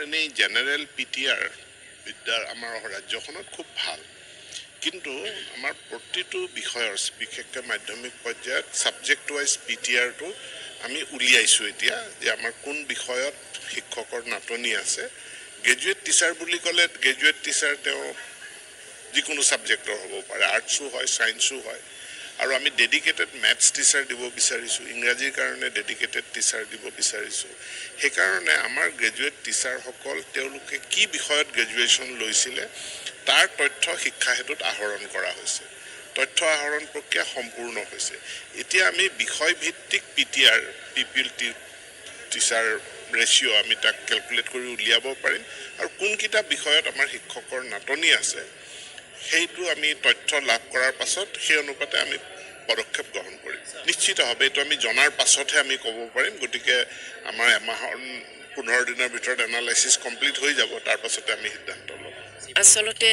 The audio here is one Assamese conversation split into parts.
এনেই জেনেৰেল পিটিআৰ বিদ্যাৰ আমাৰ ৰাজ্যখনত খুব ভাল কিন্তু আমাৰ প্ৰতিটো বিষয়ৰ বিশেষকৈ মাধ্যমিক পৰ্যায়ত ছাবজেক্ট ৱাইজ পিটিআৰটো আমি উলিয়াইছোঁ এতিয়া যে আমাৰ কোন বিষয়ত শিক্ষকৰ নাটনি আছে গ্ৰেজুৱেট টিচাৰ বুলি ক'লে গ্ৰেজুৱেট টিচাৰ তেওঁ যিকোনো ছাবজেক্টৰ হ'ব পাৰে আৰ্টছো হয় ছায়েন্সো হয় আৰু আমি ডেডিকেটেড মেথছ টিচাৰ দিব বিচাৰিছোঁ ইংৰাজীৰ কাৰণে ডেডিকেটেড টিচাৰ দিব বিচাৰিছোঁ সেইকাৰণে আমাৰ গ্ৰেজুৱেট টিচাৰসকল তেওঁলোকে কি বিষয়ত গ্ৰেজুৱেশ্যন লৈছিলে তাৰ তথ্য শিক্ষা হেতুত আহৰণ কৰা হৈছে তথ্য আহৰণ প্ৰক্ৰিয়া সম্পূৰ্ণ হৈছে এতিয়া আমি বিষয়ভিত্তিক পিটিআৰ পিপিএল টিচাৰ ৰেচিঅ' আমি তাক কেলকুলেট কৰি উলিয়াব পাৰিম আৰু কোনকেইটা বিষয়ত আমাৰ শিক্ষকৰ নাটনি আছে সেইটো আমি তথ্য লাভ কৰাৰ পাছত সেই অনুপাতে আমি পদক্ষেপ গ্ৰহণ কৰিম নিশ্চিতভাৱে এইটো আমি জনাৰ পাছতহে আমি ক'ব পাৰিম গতিকে আমাৰ এমাহৰ 15 দিনৰ ভিতৰত এনালাইচিছ কমপ্লিট হৈ যাব তাৰ পাছতে আমি সিদ্ধান্ত ল'ম আসলতে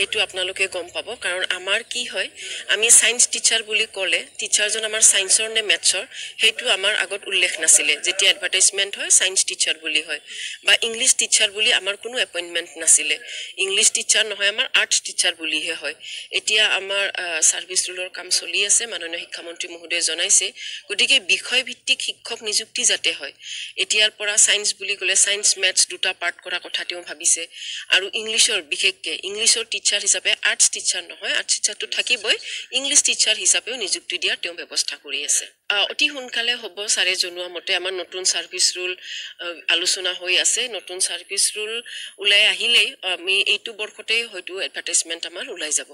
এইটো আপোনালোকে গম পাব কাৰণ আমাৰ কি হয় আমি সায়েন্স টিচাৰ বুলি ক'লে টিচাৰজন আমাৰ সায়েন্সৰ নে মেথছৰ সেইটো আমাৰ আগত উল্লেখ নাছিলে যেতিয়া এডভাৰটাইজমেণ্ট হয় সায়েন্স টিচাৰ বুলি হয় বা ইংলিছ টিচাৰ বুলি আমাৰ কোনো এপইণ্টমেণ্ট নাছিলে ইংলিছ টিচাৰ নহয় আমাৰ আৰ্টছ টিচাৰ বুলিহে হয় এতিয়া আমাৰ ছাৰ্ভিচ ৰুলৰ কাম চলি আছে মাননীয় শিক্ষামন্ত্ৰী মহোদয়ে জনাইছে গতিকে বিষয়ভিত্তিক শিক্ষক নিযুক্তি যাতে হয় এতিয়াৰ পৰা সায়েন্স বুলি ক'লে সায়েন্স মেথছ দুটা পাৰ্ট কৰা কথা তেওঁ ভাবিছে আৰু ইংলিছৰ বিশেষকৈ ইংলিছৰ টিচাৰ হিচাপে আৰ্টছ টিচাৰ নহয় আৰ্টছ টিচাৰটো থাকিবই ইংলিছ টিচাৰ হিচাপেও নিযুক্তি দিয়াৰ তেওঁ ব্যৱস্থা কৰি আছে অতি সোনকালে হ'ব ছাৰে জনোৱা মতে আমাৰ নতুন ছাৰ্ভিচ ৰুল আলোচনা হৈ আছে নতুন ছাৰ্ভিচ ৰুল ওলাই আহিলেই আমি এইটো বৰ্ষতে হয়তো এডভাৰটাইজমেণ্ট আমাৰ ওলাই যাব